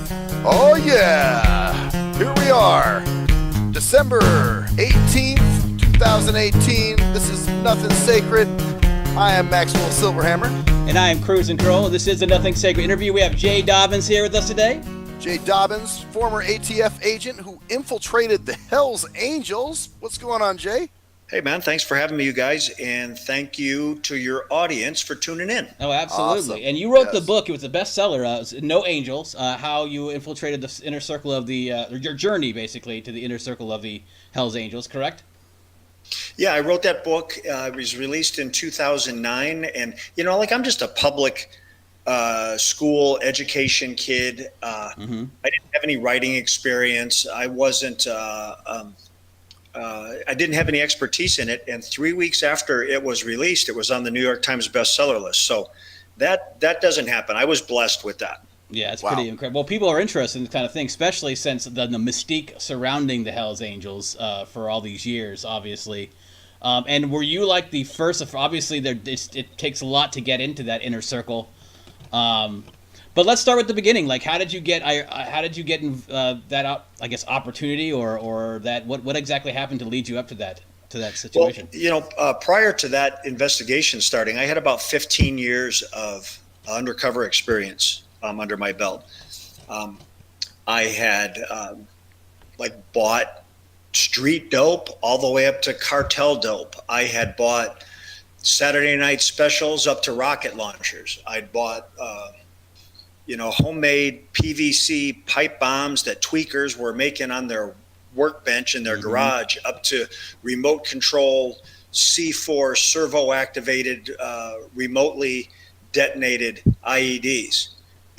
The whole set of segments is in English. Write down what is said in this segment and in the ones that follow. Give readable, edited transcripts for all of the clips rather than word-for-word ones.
Oh yeah! Here we are, December 18th, 2018. This is Nothing Sacred. I am Maxwell Silverhammer. And I am Cruz and Kroll. This is the Nothing Sacred interview. We have Jay Dobyns here with us today. Jay Dobyns, former ATF agent who infiltrated the Hells Angels. What's going on, Jay? Hey, man, thanks for having me, you guys, and thank you to your audience for tuning in. Oh, absolutely. Awesome. And you wrote the book. It was a bestseller, No Angels, how you infiltrated the inner circle of your journey, basically, to the inner circle of the Hells Angels, correct? Yeah, I wrote that book. It was released in 2009, and, I'm just a public school education kid. I didn't have any writing experience. I wasn't... I didn't have any expertise in it, and 3 weeks after it was released, it was on the New York Times bestseller list. So that doesn't happen. I was blessed with that. Yeah, it's pretty incredible. Well, people are interested in this kind of thing, especially since the mystique surrounding the Hells Angels for all these years, obviously. And were you like the first? Obviously, it takes a lot to get into that inner circle. But let's start with the beginning. Like, how did you get in, that opportunity, or that what exactly happened to lead you up to that situation? Well, prior to that investigation starting, I had about 15 years of undercover experience under my belt. I had bought street dope all the way up to cartel dope. I had bought Saturday night specials up to rocket launchers. I'd bought homemade PVC pipe bombs that tweakers were making on their workbench in their garage, up to remote control C4 servo activated, remotely detonated IEDs.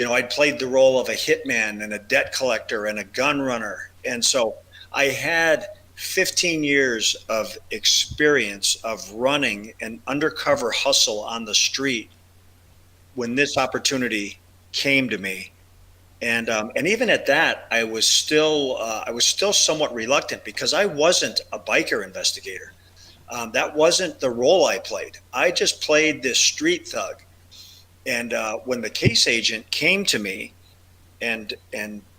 I'd played the role of a hitman and a debt collector and a gun runner. And so I had 15 years of experience of running an undercover hustle on the street when this opportunity came to me, and even at that, I was still somewhat reluctant because I wasn't a biker investigator. That wasn't the role I played. I just played this street thug. And when the case agent came to me and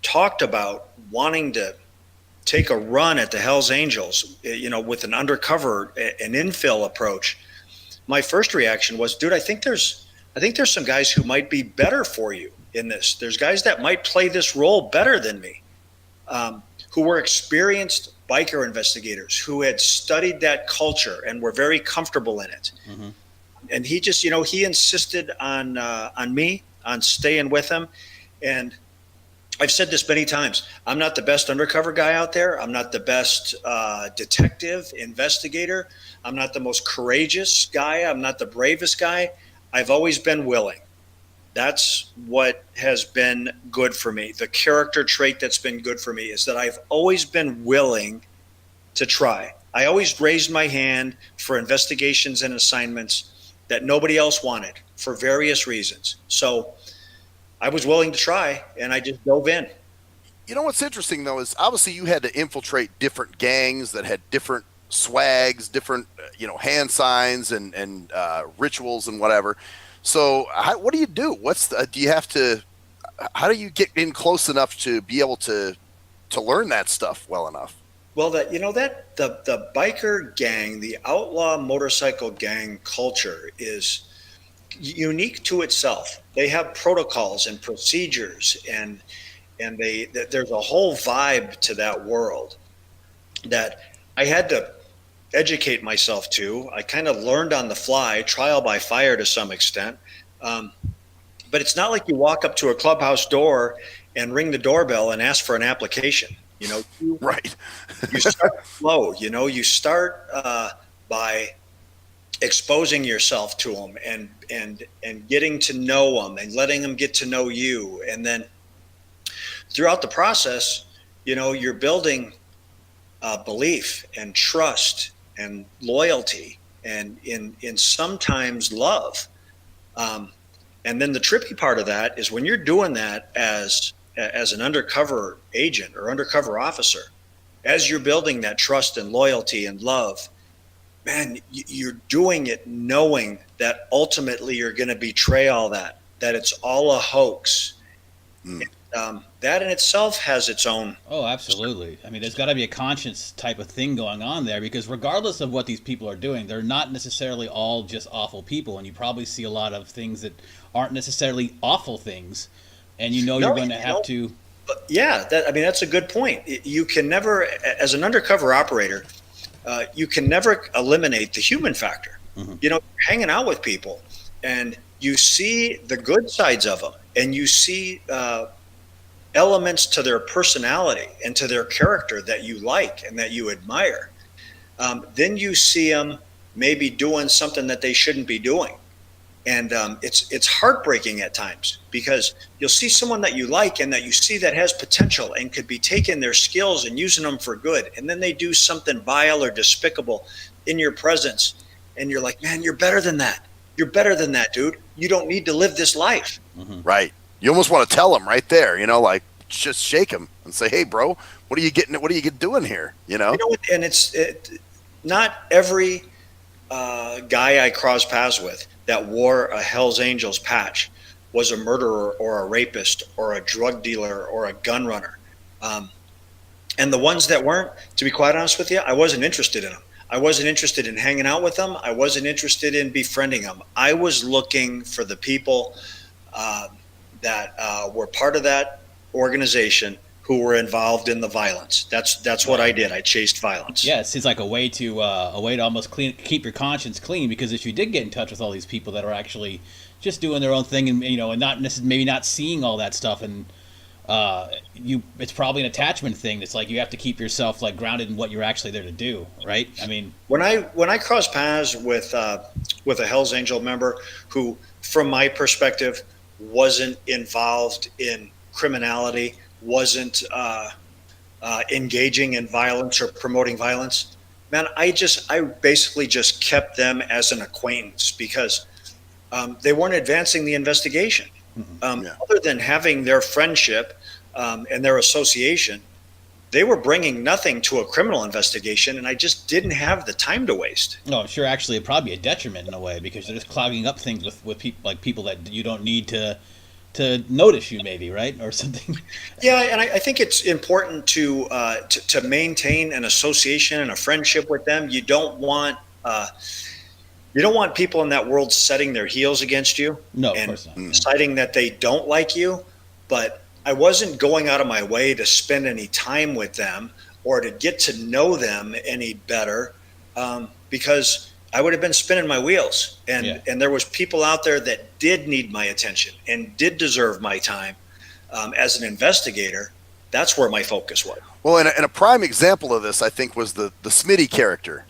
talked about wanting to take a run at the Hells Angels, with an undercover, an infill approach, my first reaction was, dude, I think there's some guys who might be better for you in this. There's guys that might play this role better than me, who were experienced biker investigators who had studied that culture and were very comfortable in it. And he just, he insisted on me, on staying with him. And I've said this many times. I'm not the best undercover guy out there. I'm not the best detective, investigator. I'm not the most courageous guy. I'm not the bravest guy. I've always been willing. That's what has been good for me. The character trait that's been good for me is that I've always been willing to try. I always raised my hand for investigations and assignments that nobody else wanted for various reasons. So I was willing to try, and I just dove in. What's interesting, though, is obviously you had to infiltrate different gangs that had different swags, different, hand signs and rituals and whatever. So what do you do? How do you get in close enough to be able to learn that stuff well enough? Well, the biker gang, the outlaw motorcycle gang culture is unique to itself. They have protocols and procedures, and there's a whole vibe to that world that I had to educate myself to. I kind of learned on the fly, trial by fire to some extent. But it's not like you walk up to a clubhouse door and ring the doorbell and ask for an application. Right. You start slow. You start by exposing yourself to them and getting to know them and letting them get to know you. And then throughout the process, you're building belief and trust and loyalty and in sometimes love. And then the tricky part of that is when you're doing that as an undercover agent or undercover officer, as you're building that trust and loyalty and love, man, you're doing it knowing that ultimately you're going to betray all that it's all a hoax. that in itself has its own. Oh, absolutely. I mean, there's got to be a conscience type of thing going on there because regardless of what these people are doing, they're not necessarily all just awful people, and you probably see a lot of things that aren't necessarily awful things, and you know you're No, going to have to. yeah, I mean, that's a good point. You can never, as an undercover operator, you can never eliminate the human factor. Mm-hmm. You know, you're hanging out with people, and you see the good sides of them, and you see elements to their personality and to their character that you like and that you admire. Then you see them maybe doing something that they shouldn't be doing, and it's heartbreaking at times because you'll see someone that you like and that you see that has potential and could be taking their skills and using them for good, and then they do something vile or despicable in your presence, and you're like, man, you're better than that. You're better than that, dude. You don't need to live this life. Mm-hmm. Right. You almost want to tell them right there, like just shake him and say, "Hey, bro, what are you getting? What are you doing here?" And not every guy I crossed paths with that wore a Hell's Angels patch was a murderer or a rapist or a drug dealer or a gun runner. And the ones that weren't, to be quite honest with you, I wasn't interested in them. I wasn't interested in hanging out with them. I wasn't interested in befriending them. I was looking for the people that were part of that organization who were involved in the violence. That's what I did. I chased violence. Yeah, it seems like a way to almost keep your conscience clean because if you did get in touch with all these people that are actually just doing their own thing and and not maybe not seeing all that stuff and it's probably an attachment thing. It's like you have to keep yourself like grounded in what you're actually there to do, right? I mean, when I crossed paths with a Hell's Angel member who, from my perspective, wasn't involved in criminality, wasn't engaging in violence or promoting violence, man, I basically just kept them as an acquaintance because they weren't advancing the investigation. Other than having their friendship and their association, they were bringing nothing to a criminal investigation, and I just didn't have the time to waste. No, sure. Actually, it'd probably be a detriment in a way because they're just clogging up things with people that you don't need to notice you, maybe, right, or something. Yeah, and I think it's important to maintain an association and a friendship with them. You don't want people in that world setting their heels against you. No, and of course not. deciding that they don't like you. But I wasn't going out of my way to spend any time with them or to get to know them any better because I would have been spinning my wheels. And there was people out there that did need my attention and did deserve my time as an investigator. That's where my focus was. Well, and a prime example of this, I think, was the Smitty character,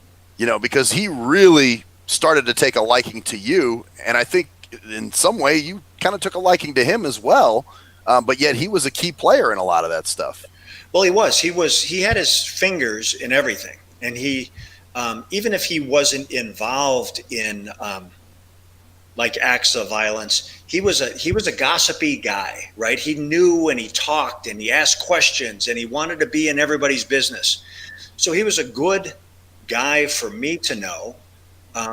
because he really started to take a liking to you. And I think in some way you kind of took a liking to him as well. But yet he was a key player in a lot of that stuff. Well, he had his fingers in everything. And he, even if he wasn't involved in like acts of violence, he was a gossipy guy, right? He knew and he talked and he asked questions and he wanted to be in everybody's business. So he was a good guy for me to know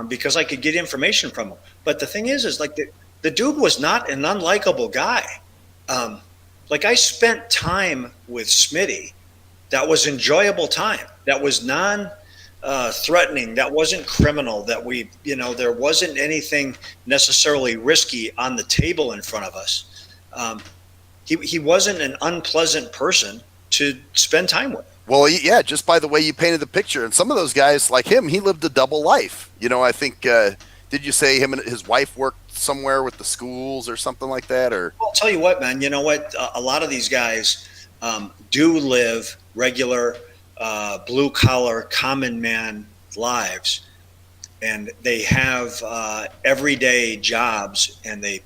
because I could get information from him. But the thing is like the dude was not an unlikable guy. Like I spent time with Smitty that was enjoyable time, that was non-threatening, that wasn't criminal, that there wasn't anything necessarily risky on the table in front of us. He wasn't an unpleasant person to spend time with. Well, yeah, just by the way you painted the picture. And some of those guys like him, he lived a double life. I think, did you say him and his wife worked somewhere with the schools or something like that? Or I'll tell you what, man, you know what? A lot of these guys do live regular blue collar, common man lives. And they have everyday jobs and they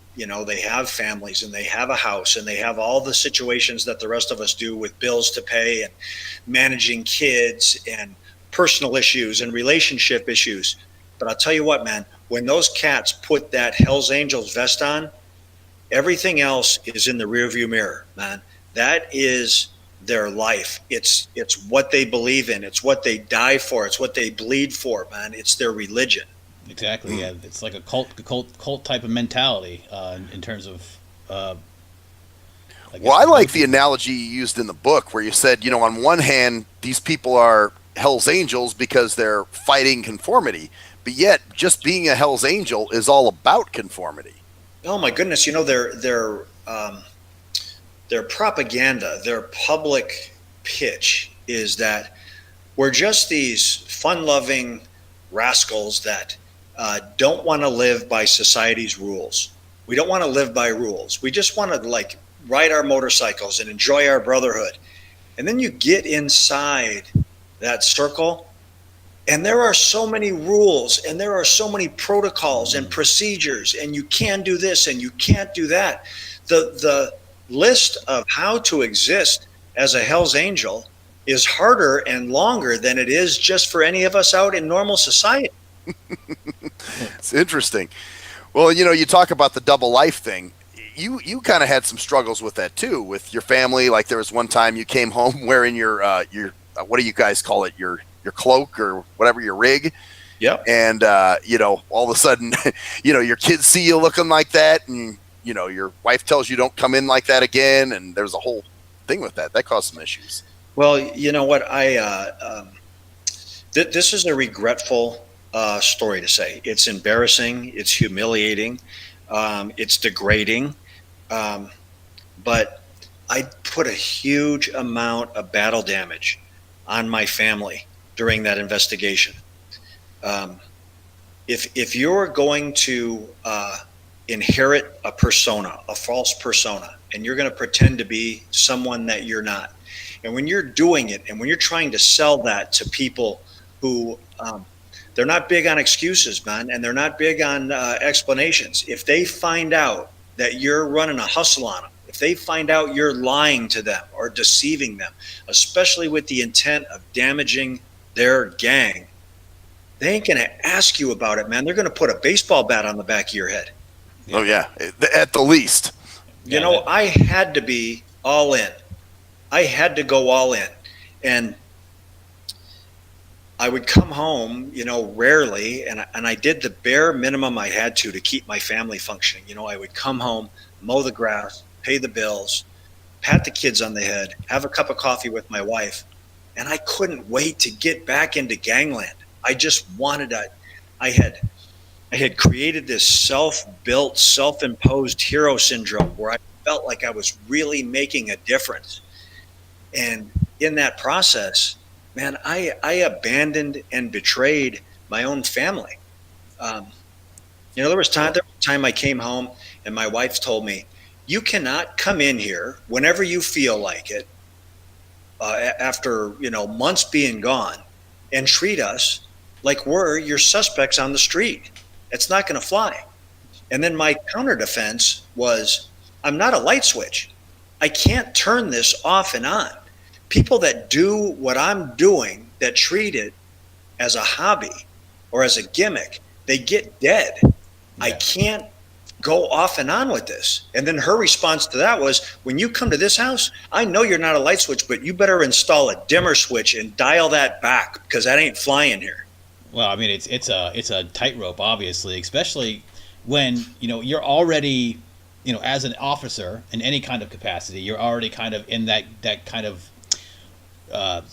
have families and they have a house and they have all the situations that the rest of us do with bills to pay and managing kids and personal issues and relationship issues. But I'll tell you what, man, when those cats put that Hell's Angels vest on, everything else is in the rearview mirror, man. That is their life. It's what they believe in. It's what they die for. It's what they bleed for, man. It's their religion. Exactly. Yeah, it's like a cult type of mentality in terms of. Well, I like the analogy you used in the book where you said, on one hand, these people are Hell's Angels because they're fighting conformity, but yet just being a Hell's Angel is all about conformity. Oh my goodness! Their propaganda, their public pitch is that we're just these fun-loving rascals that don't want to live by society's rules. We don't want to live by rules. We just want to ride our motorcycles and enjoy our brotherhood. And then you get inside that circle, and there are so many rules and there are so many protocols and procedures, and you can do this and you can't do that. The list of how to exist as a Hell's Angel is harder and longer than it is just for any of us out in normal society. It's interesting. Well, you talk about the double life thing. You kind of had some struggles with that too, with your family. Like there was one time you came home wearing your what do you guys call it? Your cloak or whatever, your rig. Yep. And all of a sudden, your kids see you looking like that, and your wife tells you don't come in like that again, and there's a whole thing with that. That caused some issues. Well, you know what? This is a regretful story to say. It's embarrassing. It's humiliating. It's degrading. But I put a huge amount of battle damage on my family during that investigation. If you're going to inherit a persona, a false persona, and you're going to pretend to be someone that you're not, and when you're doing it, and when you're trying to sell that to people who they're not big on excuses, man, and they're not big on explanations. If they find out that you're running a hustle on them, if they find out you're lying to them or deceiving them, especially with the intent of damaging their gang, they ain't going to ask you about it, man. They're going to put a baseball bat on the back of your head. Yeah. Oh, yeah, at the least. I had to be all in. I had to go all in. And I would come home, rarely, and I did the bare minimum I had to keep my family functioning. I would come home, mow the grass, pay the bills, pat the kids on the head, have a cup of coffee with my wife, and I couldn't wait to get back into gangland. I just wanted to. I had created this self-built, self-imposed hero syndrome where I felt like I was really making a difference. And in that process, man, I abandoned and betrayed my own family. There was time I came home and my wife told me, you cannot come in here whenever you feel like it, after, months being gone, and treat us like we're your suspects on the street. It's not going to fly. And then my counter defense was, I'm not a light switch. I can't turn this off and on. People that do what I'm doing, that treat it as a hobby or as a gimmick, they get dead. Yeah. I can't go off and on with this. And then her response to that was, when you come to this house, I know you're not a light switch, but you better install a dimmer switch and dial that back, because that ain't flying here. Well, I mean, it's a tightrope, obviously, especially when, you're already, as an officer in any kind of capacity, you're already kind of in that kind of, you're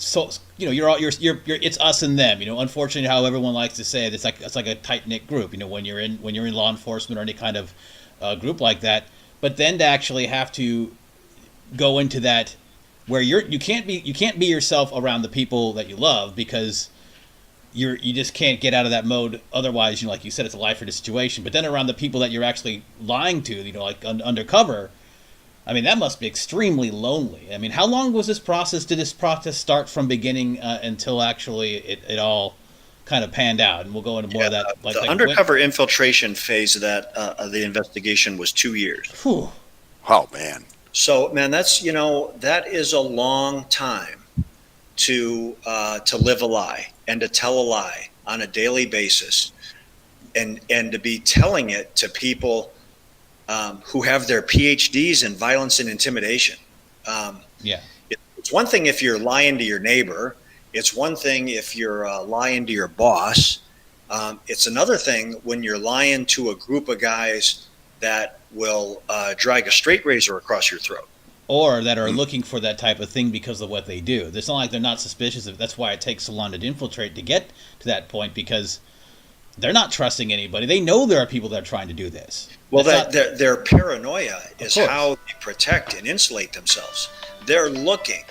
it's us and them. Unfortunately, how everyone likes to say it, it's like a tight-knit group. When you're in law enforcement or any kind of group like that. But then to actually have to go into that where you can't be yourself around the people that you love, because you just can't get out of that mode. Otherwise, like you said, it's a life or death situation. But then around the people that you're actually lying to, like undercover, I mean, that must be extremely lonely. I mean, how long was this process? Did this process start from beginning until actually it all kind of panned out? And we'll go into more of that. The undercover infiltration phase of the investigation was 2 years. Whew. Oh, man. So, man, that's, that is a long time to live a lie and to tell a lie on a daily basis, and to be telling it to people who have their PhDs in violence and intimidation. It's one thing if you're lying to your neighbor. It's one thing if you're lying to your boss. It's another thing when you're lying to a group of guys that will drag a straight razor across your throat. or that are looking for that type of thing because of what they do. It's not like they're not suspicious of it. That's why it takes so long to infiltrate to get to that point, because they're not trusting anybody. They know there are people that are trying to do this. Well, their paranoia is course. how they protect and insulate themselves. They're looking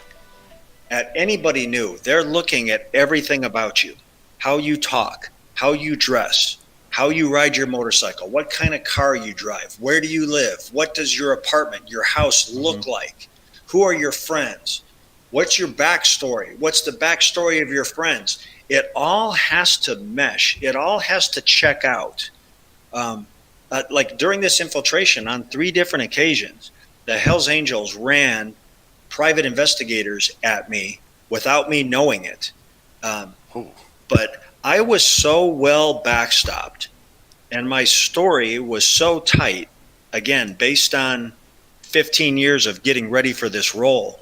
at anybody new. They're looking at everything about you, how you talk, how you dress, how you ride your motorcycle, what kind of car you drive, where do you live, what does your apartment, your house look like, who are your friends, what's your backstory, what's the backstory of your friends. It all has to mesh. It all has to check out. Like during this infiltration on 3 different occasions, the Hells Angels ran private investigators at me without me knowing it. But I was so well backstopped, and my story was so tight, again, based on 15 years of getting ready for this role,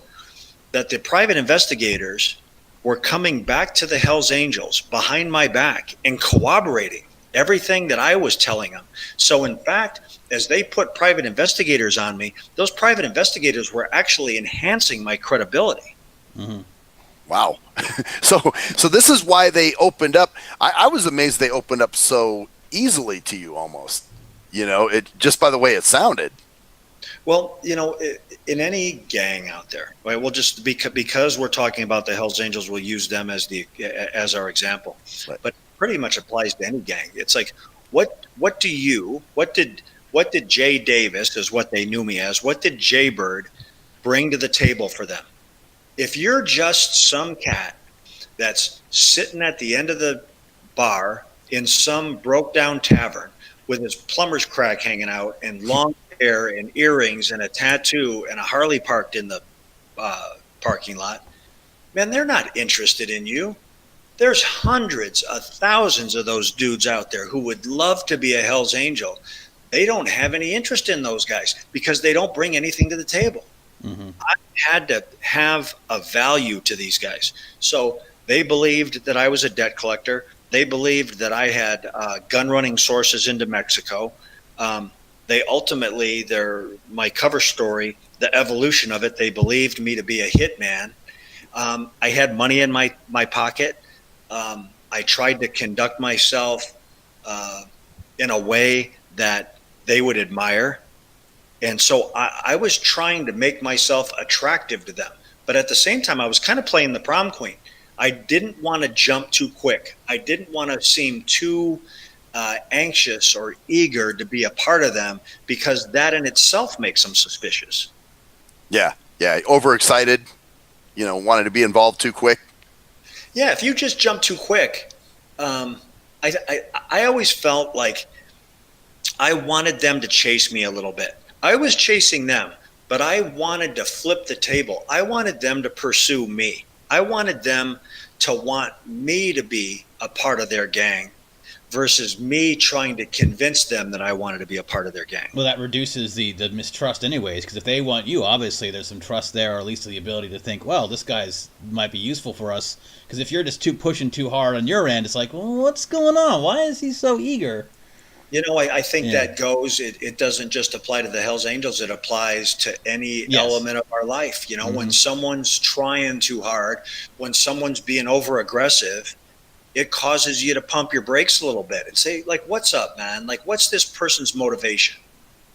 that the private investigators were coming back to the Hells Angels behind my back and corroborating everything that I was telling them. So in fact, as they put private investigators on me, those private investigators were actually enhancing my credibility. Mm-hmm. Wow. So this is why they opened up. I was amazed they opened up so easily to you almost, it just by the way it sounded. Well, in any gang out there, right? We'll just because we're talking about the Hells Angels, we'll use them as our example. Right. But pretty much applies to any gang. It's like, what did Jay Davis, is what they knew me as, what did Jay Bird bring to the table for them? If you're just some cat that's sitting at the end of the bar in some broke down tavern with his plumber's crack hanging out and long hair and earrings and a tattoo and a Harley parked in the parking lot, man, they're not interested in you. There's hundreds of thousands of those dudes out there who would love to be a Hells Angel. They don't have any interest in those guys because they don't bring anything to the table. Mm-hmm. I had to have a value to these guys. So they believed that I was a debt collector. They believed that I had gun running sources into Mexico. They ultimately, my cover story, the evolution of it, they believed me to be a hitman. I had money in my pocket. I tried to conduct myself in a way that they would admire. And so I was trying to make myself attractive to them. But at the same time, I was kind of playing the prom queen. I didn't want to jump too quick. I didn't want to seem too anxious or eager to be a part of them, because that in itself makes them suspicious. Yeah. Overexcited, wanted to be involved too quick. Yeah, if you just jump too quick, I always felt like I wanted them to chase me a little bit. I was chasing them, but I wanted to flip the table. I wanted them to pursue me. I wanted them to want me to be a part of their gang versus me trying to convince them that I wanted to be a part of their gang. Well, that reduces the mistrust anyways, because if they want you, obviously there's some trust there, or at least the ability to think, well, this guy's might be useful for us. Because if you're just pushing too hard on your end, it's like, well, what's going on? Why is he so eager? I think that it doesn't just apply to the Hells Angels. It applies to any element of our life. When someone's trying too hard, when someone's being over aggressive, it causes you to pump your brakes a little bit and say, like, what's up, man? Like, what's this person's motivation?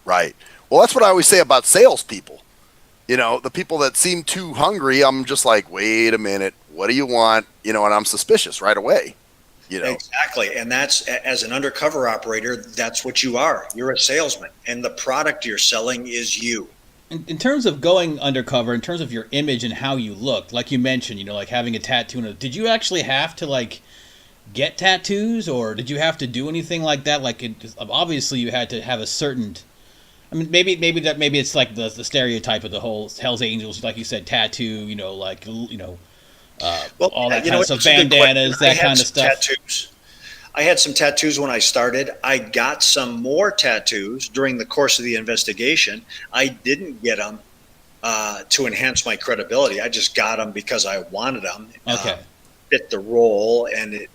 Right. Well, that's what I always say about salespeople. The people that seem too hungry, I'm just like, wait a minute, what do you want? And I'm suspicious right away. Exactly. And that's, as an undercover operator, that's what you are. You're a salesman, and the product you're selling is you. In terms of going undercover, in terms of your image and how you looked, like you mentioned, like having a tattoo, did you actually have to get tattoos, or did you have to do anything like that? Obviously you had to have a certain, maybe it's like the stereotype of the whole Hells Angels, like you said, tattoo, all that kind of stuff, bandanas, that kind of stuff. Tattoos. I had some tattoos when I started. I got some more tattoos during the course of the investigation. I didn't get them to enhance my credibility. I just got them because I wanted them. Okay. Fit the role, and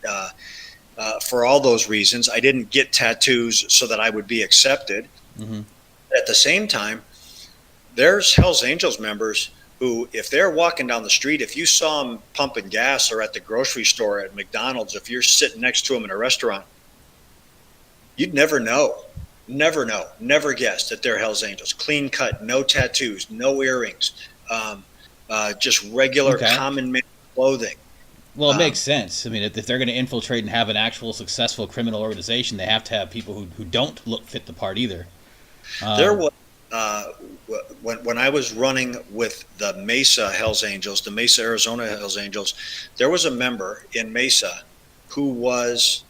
for all those reasons, I didn't get tattoos so that I would be accepted. Mm-hmm. At the same time, there's Hell's Angels members who, if they're walking down the street, if you saw them pumping gas or at the grocery store, at McDonald's, if you're sitting next to them in a restaurant, you'd never know. Never guess that they're Hell's Angels. Clean cut, no tattoos, no earrings, just regular common man clothing. Well, it makes sense. I mean, if they're going to infiltrate and have an actual successful criminal organization, they have to have people who don't look fit the part either. There was when I was running with the Mesa Hells Angels, the Mesa, Arizona Hells Angels, there was a member in Mesa who was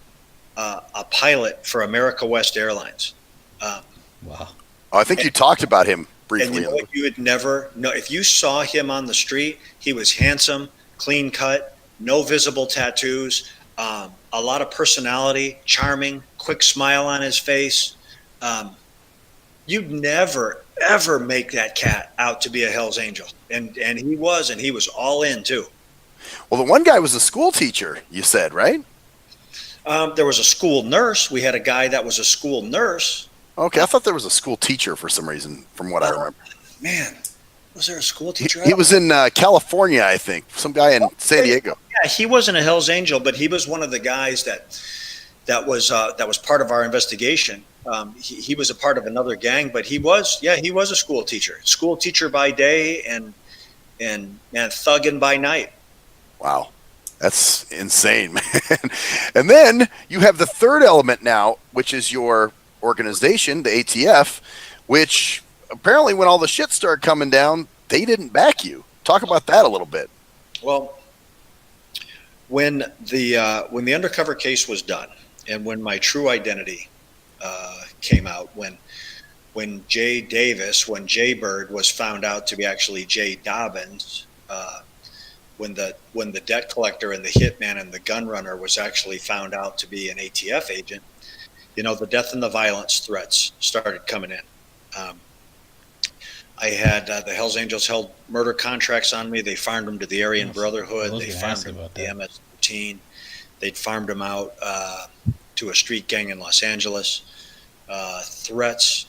a pilot for America West Airlines. Wow. I think you talked about him briefly. And you know what? You would never know. If you saw him on the street, he was handsome, clean cut, no visible tattoos, a lot of personality, charming, quick smile on his face. You'd never, ever make that cat out to be a Hell's Angel. And he was all in too. Well, the one guy was a school teacher, you said, right? There was a school nurse. We had a guy that was a school nurse. Okay, I thought there was a school teacher for some reason, from what I remember. Man, was there a school teacher? He was in California, I think. Some guy in San Diego. Yeah, he wasn't a Hell's Angel, but he was one of the guys that was part of our investigation. He was a part of another gang, but he was a school teacher by day and thugging by night. Wow. That's insane, man. And then you have the third element now, which is your organization, the ATF, which apparently when all the shit started coming down, they didn't back you. Talk about that a little bit. Well, when the undercover case was done and when my true identity came out, when Jay Davis, when Jay Bird was found out to be actually Jay Dobyns, when the debt collector and the hitman and the gun runner was actually found out to be an ATF agent, the death and the violence threats started coming in. I had the Hells Angels held murder contracts on me. They farmed them to the Aryan Brotherhood. They farmed them to the MS-13. They'd farmed them out to a street gang in Los Angeles. Threats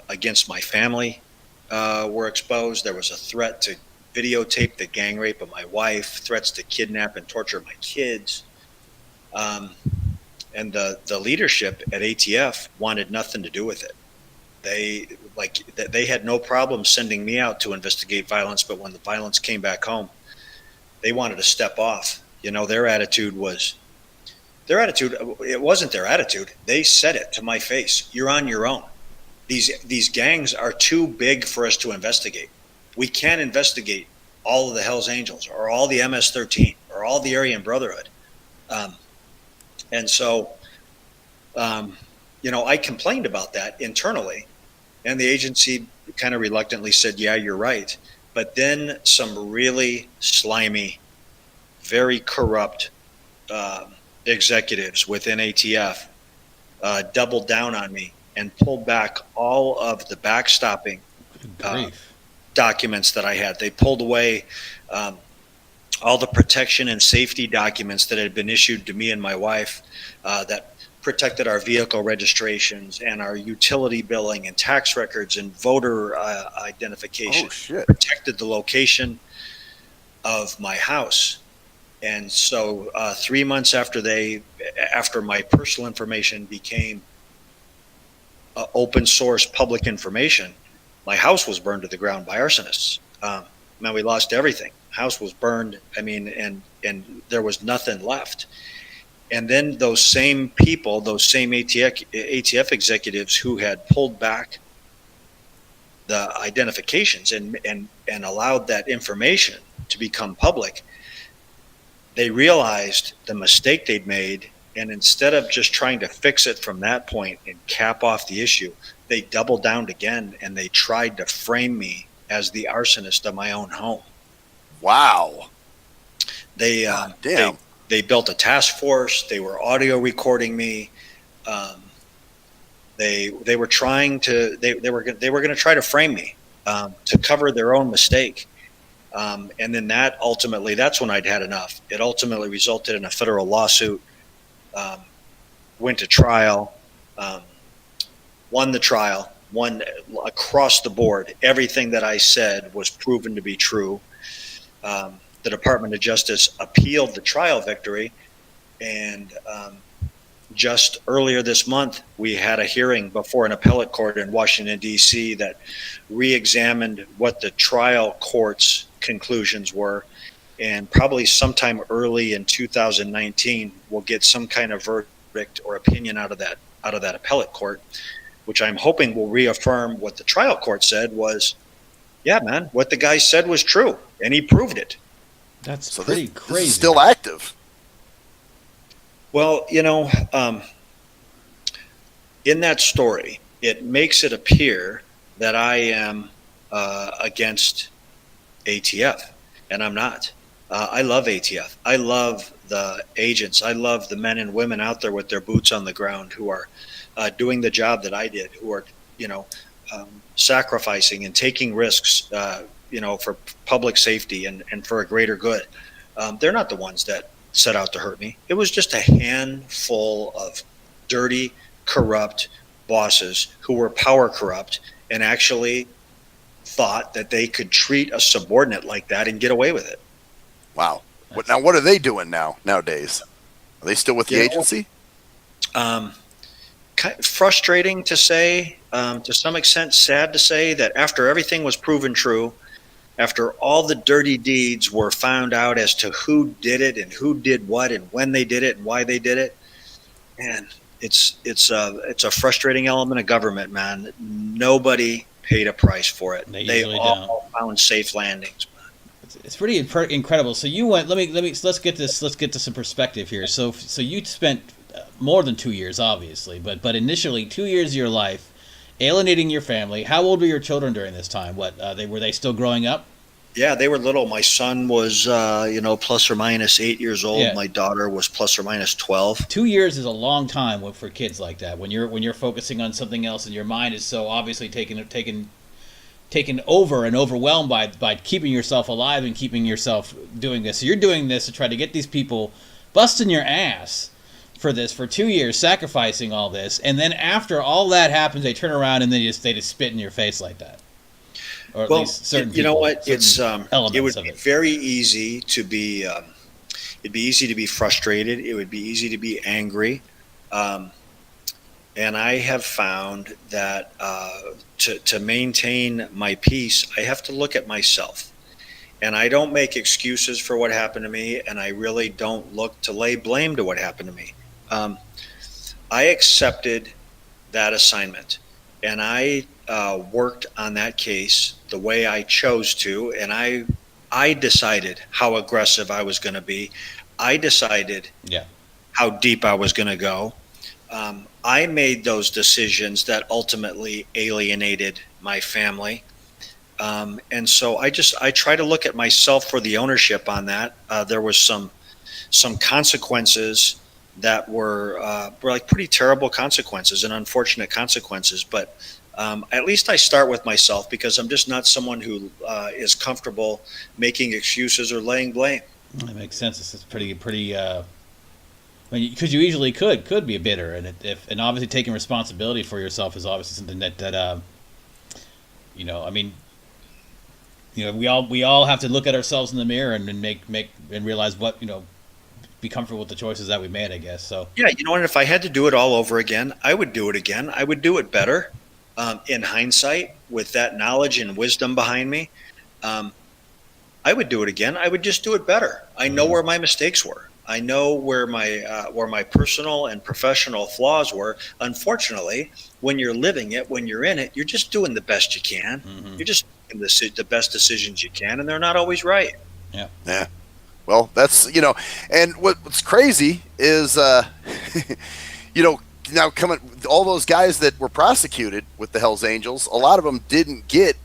against my family were exposed. There was a threat to videotape the gang rape of my wife, threats to kidnap and torture my kids. And the leadership at ATF wanted nothing to do with it. They had no problem sending me out to investigate violence, but when the violence came back home, they wanted to step off. Their attitude, it wasn't their attitude. They said it to my face. You're on your own. These gangs are too big for us to investigate. We can't investigate all of the Hells Angels or all the MS-13 or all the Aryan Brotherhood. And so, I complained about that internally, and the agency kind of reluctantly said, yeah, you're right. But then some really slimy, very corrupt executives within ATF doubled down on me and pulled back all of the backstopping documents that I had. They pulled away all the protection and safety documents that had been issued to me and my wife that protected our vehicle registrations and our utility billing and tax records and voter identification. Oh, shit. Protected the location of my house. And so 3 months after my personal information became open source public information, my house was burned to the ground by arsonists. We lost everything. House was burned. And there was nothing left. And then those same people, those same ATF executives who had pulled back the identifications and allowed that information to become public, they realized the mistake they'd made. And instead of just trying to fix it from that point and cap off the issue, they doubled down again and they tried to frame me as the arsonist of my own home. Wow. They built a task force. They were audio recording me. They were trying to they were going to try to frame me to cover their own mistake. And then that's when I'd had enough. It ultimately resulted in a federal lawsuit. Went to trial. Won the trial. one across the board. Everything that I said was proven to be true. The Department of Justice appealed the trial victory, and just earlier this month, we had a hearing before an appellate court in Washington, D.C. that re-examined what the trial court's conclusions were. And probably sometime early in 2019, we'll get some kind of verdict or opinion out of that appellate court, which I'm hoping will reaffirm what the trial court said was, yeah, man, what the guy said was true, and he proved it. That's So pretty this crazy. is still active. Well, in that story, it makes it appear that I am against ATF, and I'm not. I love ATF. I love the agents. I love the men and women out there with their boots on the ground who are doing the job that I did, who are, sacrificing and taking risks, for public safety and for a greater good. They're not the ones that set out to hurt me. It was just a handful of dirty, corrupt bosses who were power corrupt and actually thought that they could treat a subordinate like that and get away with it. Wow. Now, what are they doing nowadays? Are they still with the agency? Frustrating to say, to some extent, sad to say that after everything was proven true, after all the dirty deeds were found out as to who did it and who did what and when they did it and why they did it, man, it's a frustrating element of government, man. Nobody paid a price for it. They all found safe landings. It's pretty incredible. So you went. Let's get to some perspective here. So you spent more than 2 years, obviously, but initially 2 years of your life alienating your family. How old were your children during this time? Were they still growing up? Yeah, they were little. My son was plus or minus 8 years old. Yeah. My daughter was plus or minus 12. 2 years is a long time for kids like that. When you're focusing on something else and your mind is so obviously taken over and overwhelmed by keeping yourself alive and keeping yourself doing this. So you're doing this to try to get these people busting your ass for 2 years, sacrificing all this, and then after all that happens, they turn around and they just spit in your face like that. Or at least certain people. You know what? It would be very easy to be. It'd be easy to be frustrated. It would be easy to be angry. And I have found that to maintain my peace, I have to look at myself. And I don't make excuses for what happened to me, and I really don't look to lay blame to what happened to me. I accepted that assignment, and I worked on that case the way I chose to, and I decided how aggressive I was going to be. I decided how deep I was going to go. I made those decisions that ultimately alienated my family. And so I try to look at myself for the ownership on that. There was some consequences that were like pretty terrible consequences and unfortunate consequences. But at least I start with myself, because I'm just not someone who is comfortable making excuses or laying blame. That makes sense. It's pretty. Because you easily could be a bitter, and obviously taking responsibility for yourself is obviously something that we all have to look at ourselves in the mirror and make and realize what be comfortable with the choices that we made, I guess. So yeah, and if I had to do it all over again, I would do it again. I would do it better. In hindsight, with that knowledge and wisdom behind me, I would do it again. I would just do it better. I know where my mistakes were. I know where my personal and professional flaws were. Unfortunately, when you're living it, when you're in it, you're just doing the best you can. Mm-hmm. You're just making the best decisions you can, and they're not always right. Yeah. Well, that's and what's crazy is now coming all those guys that were prosecuted with the Hells Angels, a lot of them didn't get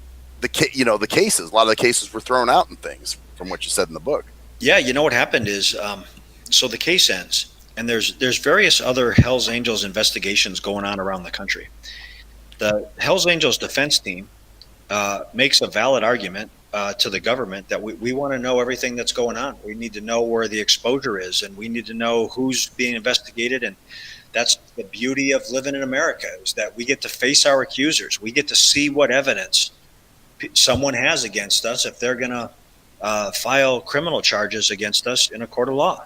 the cases. A lot of the cases were thrown out and things, from what you said in the book. Yeah, what happened is. So the case ends, and there's various other Hells Angels investigations going on around the country. The Hells Angels defense team makes a valid argument to the government that we want to know everything that's going on. We need to know where the exposure is, and we need to know who's being investigated. And That's the beauty of living in America, is that we get to face our accusers. We get to see what evidence someone has against us if they're going to file criminal charges against us in a court of law.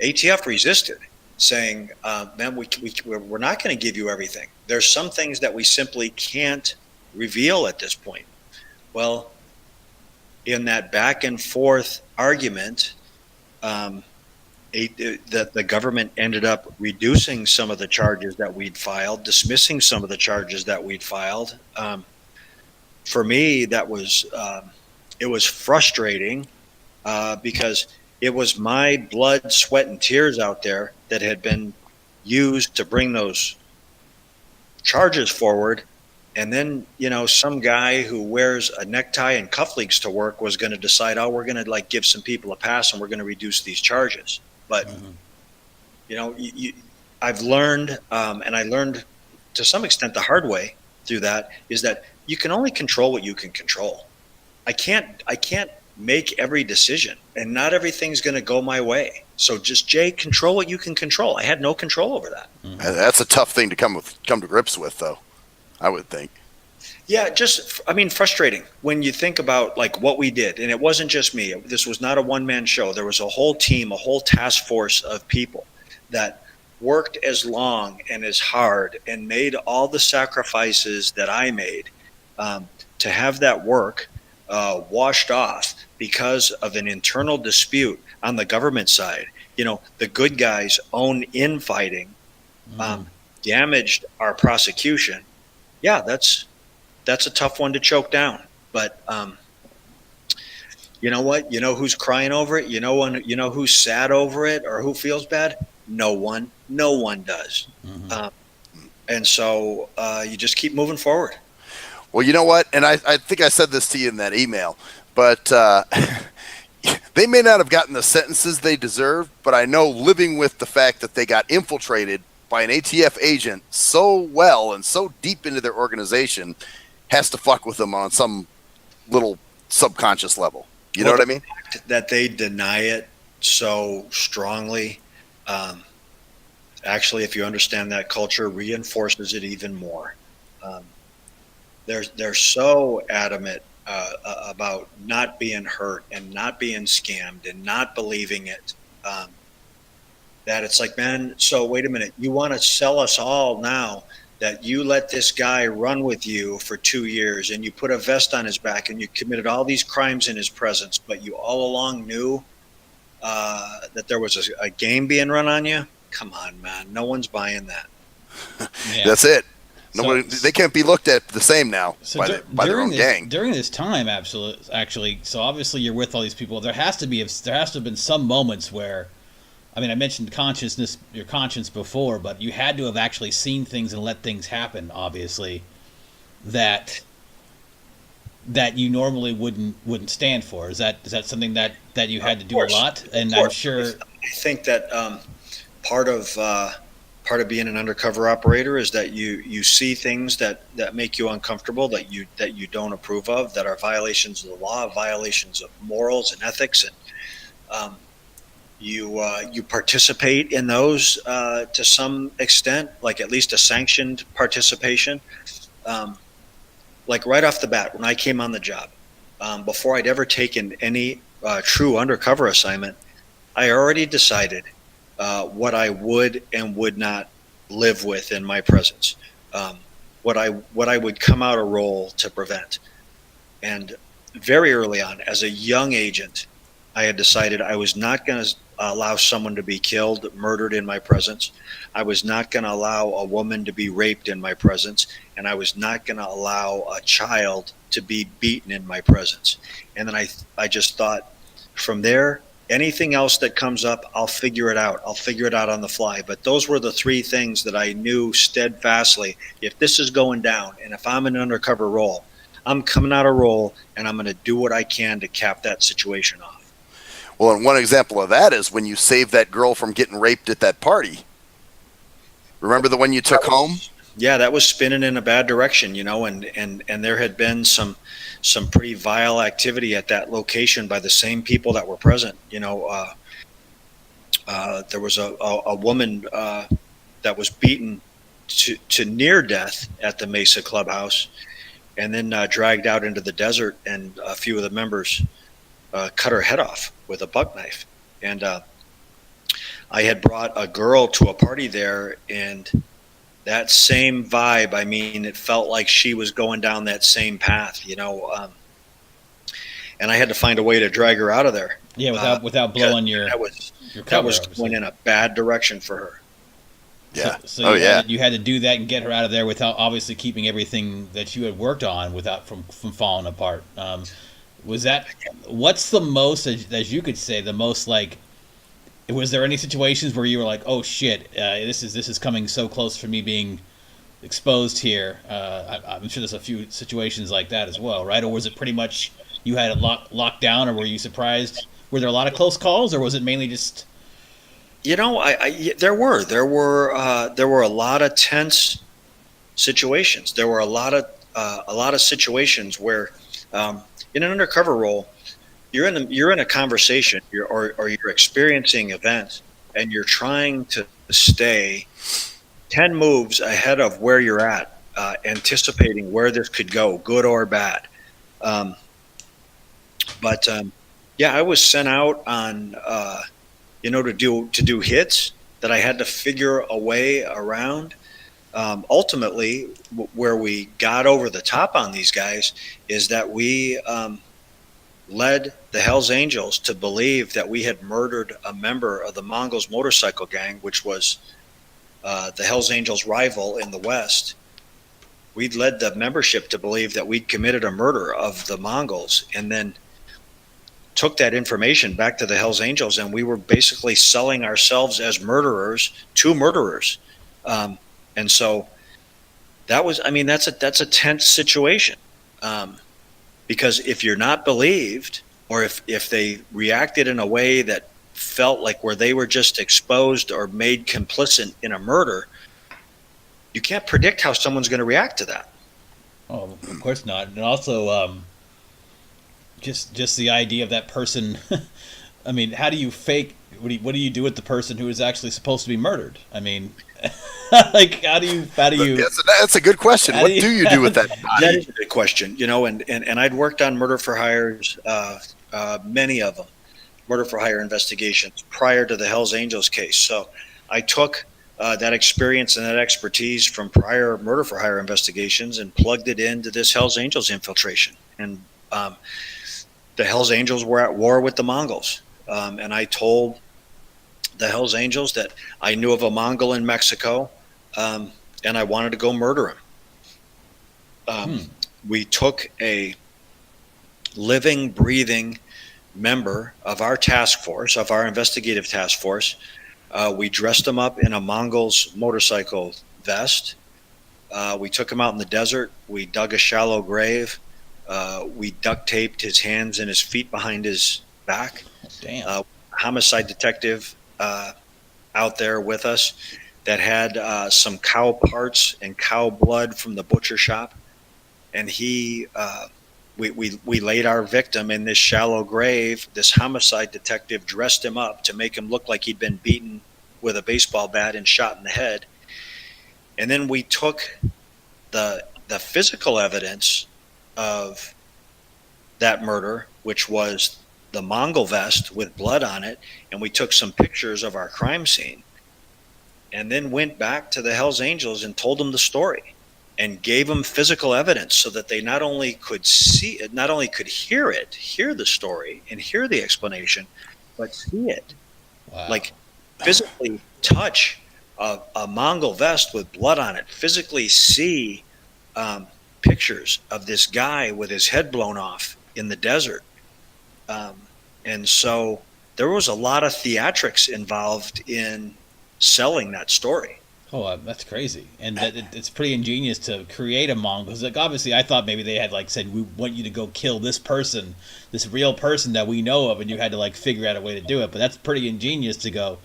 ATF resisted, saying, man, we're not going to give you everything. There's some things that we simply can't reveal at this point. Well, in that back and forth argument, the government ended up reducing some of the charges that we'd filed, dismissing some of the charges that we'd filed. For me, that was it was frustrating because it was my blood, sweat, and tears out there that had been used to bring those charges forward. And then, some guy who wears a necktie and cufflinks to work was going to decide, oh, we're going to give some people a pass and we're going to reduce these charges. But, I've learned, and I learned to some extent the hard way through that, is that you can only control what you can control. I can't make every decision, and not everything's going to go my way. So just, Jay, control what you can control. I had no control over that. That's a tough thing to come to grips with, though, I would think. Yeah, frustrating when you think about what we did. And it wasn't just me. This was not a one-man show. There was a whole team, a whole task force of people that worked as long and as hard and made all the sacrifices that I made to have that work washed off because of an internal dispute on the government side. The good guys' own infighting damaged our prosecution. Yeah, that's a tough one to choke down. But you know what? You know who's crying over it? You know who's sad over it or who feels bad? No one. No one does. And so you just keep moving forward. Well, you know what? And I think I said this to you in that email, but they may not have gotten the sentences they deserved, but I know living with the fact that they got infiltrated by an ATF agent so well and so deep into their organization has to fuck with them on some little subconscious level. You know what I mean? That they deny it so strongly, actually, if you understand that culture, reinforces it even more. They're so adamant about not being hurt and not being scammed and not believing it, that it's like, man, so wait a minute, you want to sell us all now that you let this guy run with you for 2 years and you put a vest on his back and you committed all these crimes in his presence, but you all along knew that there was a game being run on you? Come on, man. No one's buying that. Yeah. That's it. They can't be looked at the same now by their own gang. During this time, actually, so obviously you're with all these people. There has to have been some moments where, I mentioned your conscience before, but you had to have actually seen things and let things happen, obviously, that you normally wouldn't stand for. Is that something that you had to do a lot? And I'm sure. I think that part of being an undercover operator is that you see things that make you uncomfortable, that you don't approve of, that are violations of the law, violations of morals and ethics, and you participate in those to some extent, like at least a sanctioned participation. Like right off the bat, when I came on the job, before I'd ever taken any true undercover assignment, I already decided what I would and would not live with in my presence, what I would come out of role to prevent. And very early on, as a young agent, I had decided I was not going to allow someone to be killed, murdered in my presence. I was not going to allow a woman to be raped in my presence, and I was not going to allow a child to be beaten in my presence. And then I just thought, from there, anything else that comes up, I'll figure it out. I'll figure it out on the fly. But those were the three things that I knew steadfastly. If this is going down, and if I'm in an undercover role, I'm coming out of role, and I'm going to do what I can to cap that situation off. Well, and one example of that is when you saved that girl from getting raped at that party. Remember the one you took home? Yeah, that was spinning in a bad direction, and there had been some pretty vile activity at that location by the same people that were present. There was a woman that was beaten to near death at the Mesa Clubhouse, and then dragged out into the desert, and a few of the members cut her head off with a buck knife. And I had brought a girl to a party there, and that same vibe, I mean, it felt like she was going down that same path, and I had to find a way to drag her out of there. Yeah, without blowing your cover. That was going in a bad direction for her. Yeah. So you had to do that and get her out of there without obviously keeping everything that you had worked on without from falling apart. What's the most, as you could say, the most like? Was there any situations where you were like, "Oh shit, this is coming so close for me being exposed here"? I'm sure there's a few situations like that as well, right? Or was it pretty much you had it locked down, or were you surprised? Were there a lot of close calls, or was it mainly just? There were a lot of tense situations. There were a lot of situations where, in an undercover role, you're in a conversation, or you're experiencing events, and you're trying to stay 10 moves ahead of where you're at, anticipating where this could go, good or bad. I was sent out on to do hits that I had to figure a way around. Ultimately, where we got over the top on these guys is that we led the Hells Angels to believe that we had murdered a member of the Mongols motorcycle gang, which was the Hells Angels' rival in the West. We'd led the membership to believe that we'd committed a murder of the Mongols, and then took that information back to the Hells Angels, and we were basically selling ourselves as murderers to murderers. And so that's a tense situation. Because if you're not believed, or if they reacted in a way that felt like where they were just exposed or made complicit in a murder, you can't predict how someone's going to react to that. Oh, of course not. And also, just the idea of that person. I mean, how do you fake? What do you do with the person who is actually supposed to be murdered? I mean, like how do you? That's a good question. What do you do with that body? That is a good question. And I'd worked on murder for hires, many of them, murder for hire investigations prior to the Hells Angels case. So I took that experience and that expertise from prior murder for hire investigations and plugged it into this Hells Angels infiltration. And the Hells Angels were at war with the Mongols. And I told the Hells Angels that I knew of a Mongol in Mexico, and I wanted to go murder him. We took a living, breathing member of our task force, of our investigative task force. We dressed him up in a Mongol's motorcycle vest. We took him out in the desert. We dug a shallow grave. We duct taped his hands and his feet behind his back. Damn. Homicide detective out there with us that had some cow parts and cow blood from the butcher shop, and we laid our victim in this shallow grave. This homicide detective dressed him up to make him look like he'd been beaten with a baseball bat and shot in the head. And then we took the physical evidence of that murder, which was the Mongol vest with blood on it, and we took some pictures of our crime scene, and then went back to the Hells Angels and told them the story and gave them physical evidence so that they not only could see it, not only could hear the story and hear the explanation, but see it. Wow. Like physically touch a Mongol vest with blood on it, physically see pictures of this guy with his head blown off in the desert. And so there was a lot of theatrics involved in selling that story. Oh, that's crazy. And it's pretty ingenious to create a Mongol. Because like, obviously, I thought maybe they had like said, we want you to go kill this person, this real person that we know of, and you had to like figure out a way to do it. But that's pretty ingenious to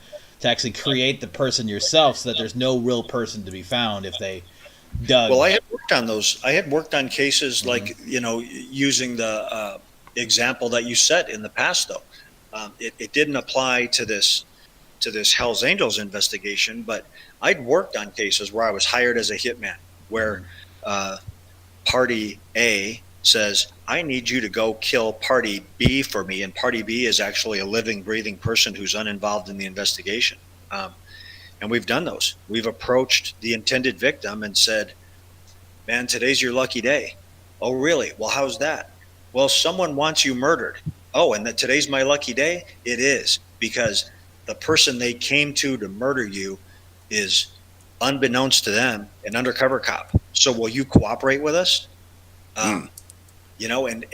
actually create the person yourself so that there's no real person to be found if they dug. Well, I had worked on those. I had worked on cases like, using the example that you set in the past, though. It didn't apply to this to this Hell's Angels investigation, but I'd worked on cases where I was hired as a hitman, where party A says, I need you to go kill party B for me. And party B is actually a living, breathing person who's uninvolved in the investigation. And we've done those. We've approached the intended victim and said, man, today's your lucky day. Oh, really? Well, how's that? Well, someone wants you murdered. Oh, and that today's my lucky day? It is, because the person they came to murder you is, unbeknownst to them, an undercover cop. So will you cooperate with us? You know, and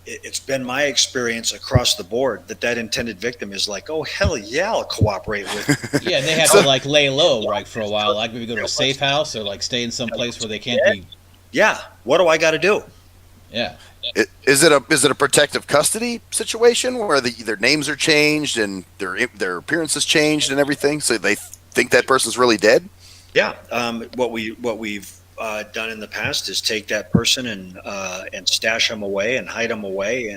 it's been my experience across the board that intended victim is like, oh, hell yeah, I'll cooperate with you. Yeah, they have to like lay low, right, for a while, like maybe go to a safe house or like stay in some place where they can't be. Yeah, what do I got to do? Yeah. Is it a protective custody situation where their names are changed and their appearance is changed and everything, so they think that person's really dead? Yeah, what we've done in the past is take that person and stash them away and hide them away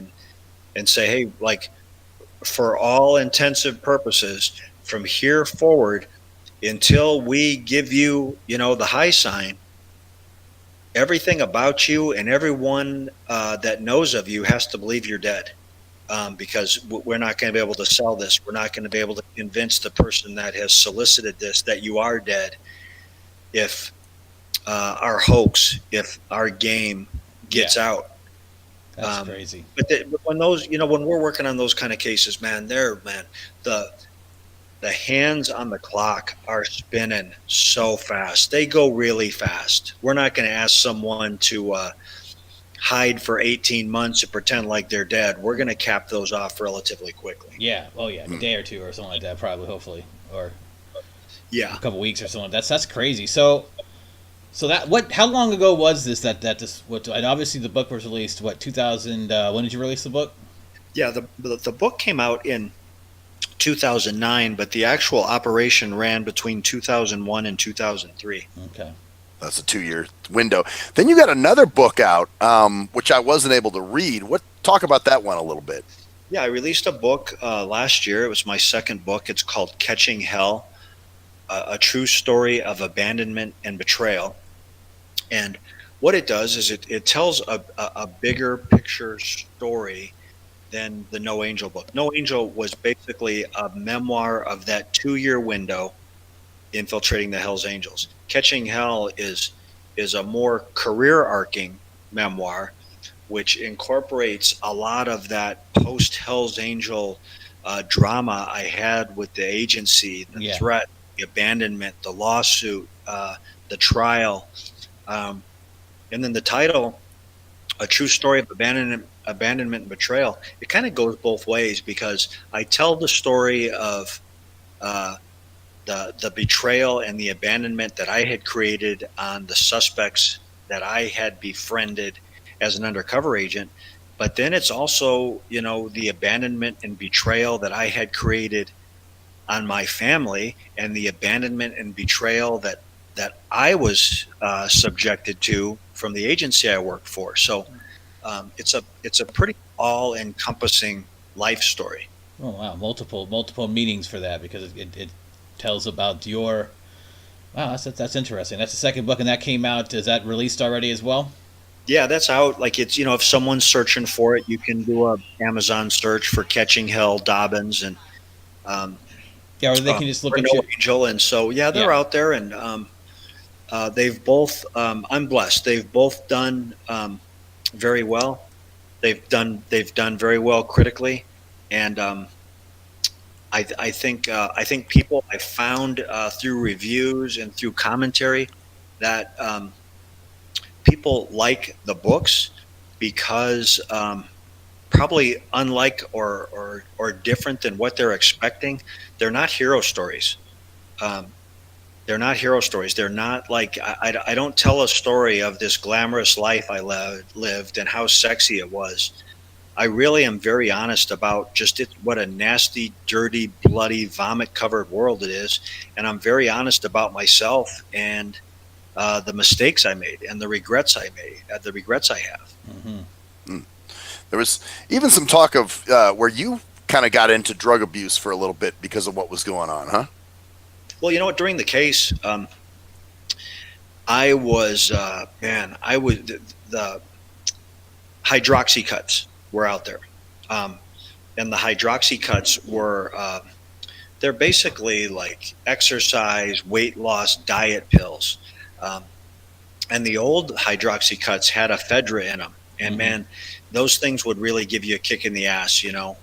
and say, hey, like, for all intensive purposes, from here forward, until we give you, the high sign, everything about you and everyone that knows of you has to believe you're dead, because we're not going to be able to sell this. We're not going to be able to convince the person that has solicited this that you are dead. If our hoax, if our game gets out. That's crazy. But when those, when we're working on those kind of cases, man, the hands on the clock are spinning so fast. They go really fast. We're not going to ask someone to hide for 18 months and pretend like they're dead. We're going to cap those off relatively quickly. Yeah. Oh yeah, a day or two or something like that, probably, hopefully, or yeah, a couple weeks or something. That's crazy. So how long ago was this and obviously the book was released 2000, when did you release the book? Yeah, the book came out in 2009, but the actual operation ran between 2001 and 2003. Okay. That's a 2-year window. Then you got another book out, which I wasn't able to read. Talk about that one a little bit. Yeah, I released a book last year. It was my second book. It's called Catching Hell, a true story of abandonment and betrayal. And what it does is it tells a bigger picture story than the No Angel book. No Angel was basically a memoir of that 2-year window infiltrating the Hells Angels. Catching Hell is a more career-arcing memoir, which incorporates a lot of that post-Hells Angel drama I had with the agency, the threat, the abandonment, the lawsuit, the trial. And then the title, A True Story of Abandonment and Betrayal, it kind of goes both ways, because I tell the story of the betrayal and the abandonment that I had created on the suspects that I had befriended as an undercover agent. But then it's also, the abandonment and betrayal that I had created on my family, and the abandonment and betrayal that I was subjected to from the agency I worked for. So it's a pretty all-encompassing life story. Oh wow, multiple meanings for that, because it tells about your. Wow, that's interesting. That's the second book, and that came out. Is that released already as well? Yeah, that's out. Like, it's, if someone's searching for it, you can do a Amazon search for Catching Hell, Dobyns, and or they can just look at No Angel. And so they're out there, and they've both. I'm blessed. They've both done very well. They've done very well critically, and I think people, I found through reviews and through commentary that people like the books because probably unlike or different than what they're expecting, they're not hero stories. They're not hero stories. They're not like, I don't tell a story of this glamorous life I lived and how sexy it was. I really am very honest about just what a nasty, dirty, bloody, vomit-covered world it is. And I'm very honest about myself and the mistakes I made and the regrets I have. Mm-hmm. There was even some talk of where you kind of got into drug abuse for a little bit because of what was going on, huh? Well, you know what? During the case, I was the hydroxy cuts were out there, and the hydroxy cuts were they're basically like exercise, weight loss, diet pills. And the old hydroxy cuts had ephedra in them, and man, those things would really give you a kick in the ass, you know.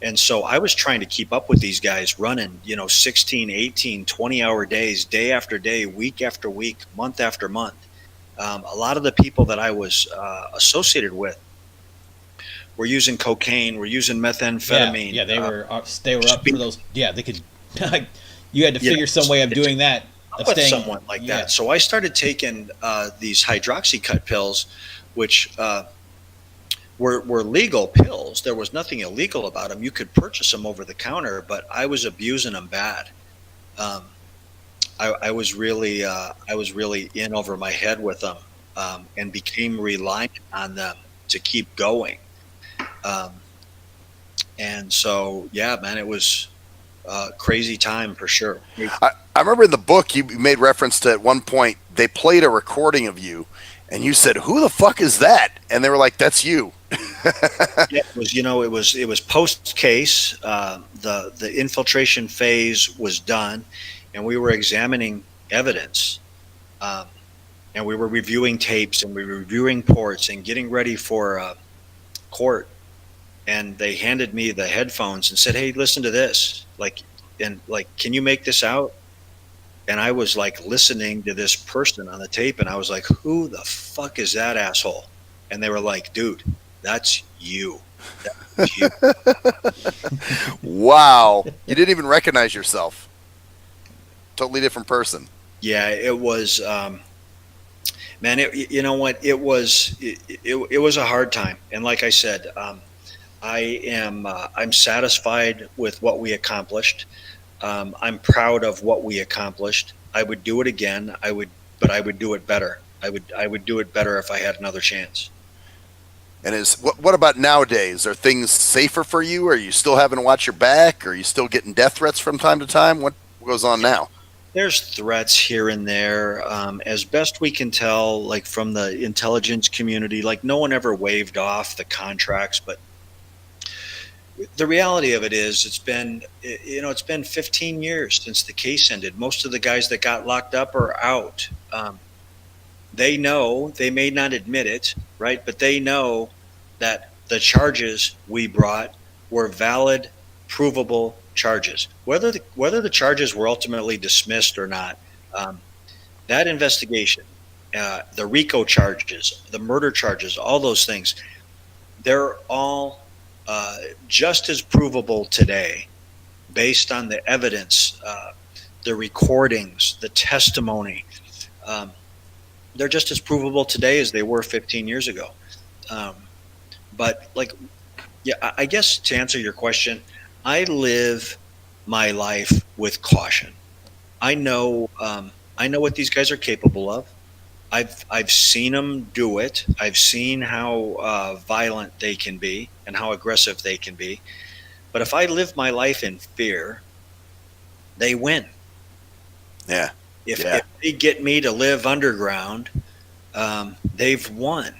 And so I was trying to keep up with these guys running, 16, 18, 20-hour days, day after day, week after week, month after month. A lot of the people that I was associated with were using cocaine, were using methamphetamine. Yeah, they were up for those. Yeah, they could. You had to figure some way of doing that. With someone like that. So I started taking these hydroxy cut pills, which were legal pills. There was nothing illegal about them. You could purchase them over the counter, but I was abusing them bad. I was really in over my head with them, and became reliant on them to keep going. And so, yeah, man, it was a crazy time for sure. I remember in the book you made reference to at one point they played a recording of you, and you said, "Who the fuck is that?" And they were like, "That's you." Yeah, it was post case. The infiltration phase was done, and we were examining evidence, and we were reviewing tapes, and we were reviewing ports, and getting ready for court. And they handed me the headphones and said, "Hey, listen to this. Can you make this out?" And I was like listening to this person on the tape, and I was like, "Who the fuck is that asshole?" And they were like, "Dude, that's you." That's you. Wow. You didn't even recognize yourself. Totally different person. Yeah, it was, man, you know what? It was a hard time. And like I said, I'm satisfied with what we accomplished. I'm proud of what we accomplished. I would do it again. But I would do it better. I would do it better if I had another chance. And what about nowadays? Are things safer for you? Are you still having to watch your back? Are you still getting death threats from time to time? What goes on now? There's threats here and there. As best we can tell, like from the intelligence community, like no one ever waved off the contracts, but the reality of it is it's been 15 years since the case ended. Most of the guys that got locked up are out. They know, they may not admit it, right? But they know that the charges we brought were valid, provable charges. Whether the charges were ultimately dismissed or not, that investigation, the RICO charges, the murder charges, all those things, they're all just as provable today based on the evidence, the recordings, the testimony. They're just as provable today as they were 15 years ago. But I guess to answer your question, I live my life with caution. I know what these guys are capable of. I've seen them do it. I've seen how violent they can be and how aggressive they can be. But if I live my life in fear, they win. Yeah. If they get me to live underground, they've won.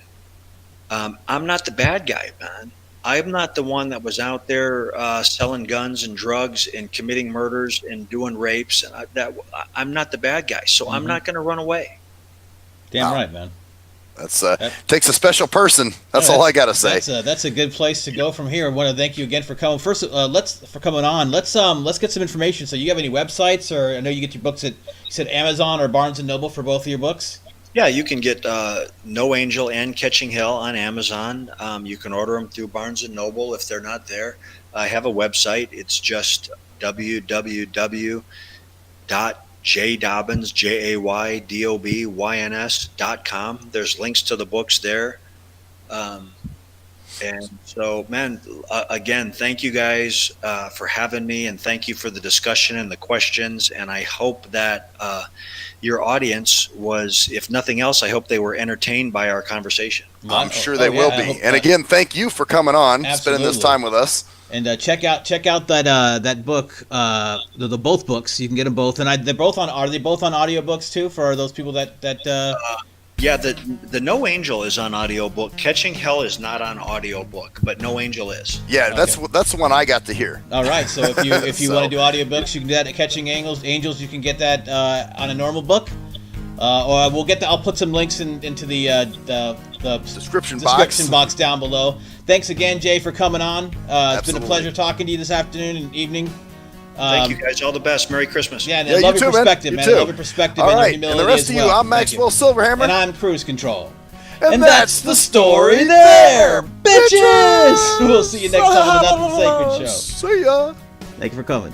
I'm not the bad guy, man. I'm not the one that was out there selling guns and drugs and committing murders and doing rapes. I'm not the bad guy, so I'm not going to run away. Damn right, man. That takes a special person. That's all I gotta say. That's a good place to go from here. I want to thank you again for coming. First, let's get some information. So, you have any websites, or I know you get your books at Amazon or Barnes and Noble for both of your books. Yeah, you can get No Angel and Catching Hell on Amazon. You can order them through Barnes and Noble if they're not there. I have a website. It's just www.jdobyns, JAYDOBYNS.com. There's links to the books there. And so, man, again, thank you guys for having me, and thank you for the discussion and the questions. And I hope that your audience was, if nothing else, I hope they were entertained by our conversation. I'm sure they will be. And again, thank you for coming on, spending this time with us. And check out that book, the both books. You can get them both, and are they both on audiobooks too for those people that Yeah, the No Angel is on audiobook. Catching Hell is not on audiobook, but No Angel is. Yeah, that's the one I got to hear. All right, so if you want to do audiobooks, you can do that at Catching Angels. You can get that on a normal book, or I'll put some links into the description box down below. Thanks again, Jay, for coming on. It's been a pleasure talking to you this afternoon and evening. Thank you guys. All the best. Merry Christmas. Yeah, and I love your perspective, man. I love your perspective and your humility. And the rest of you, I'm Maxwell Silverhammer. And I'm Cruise Control. And that's the story there, bitches! We'll see you next time on the Nothing Sacred Show. See ya. Thank you for coming.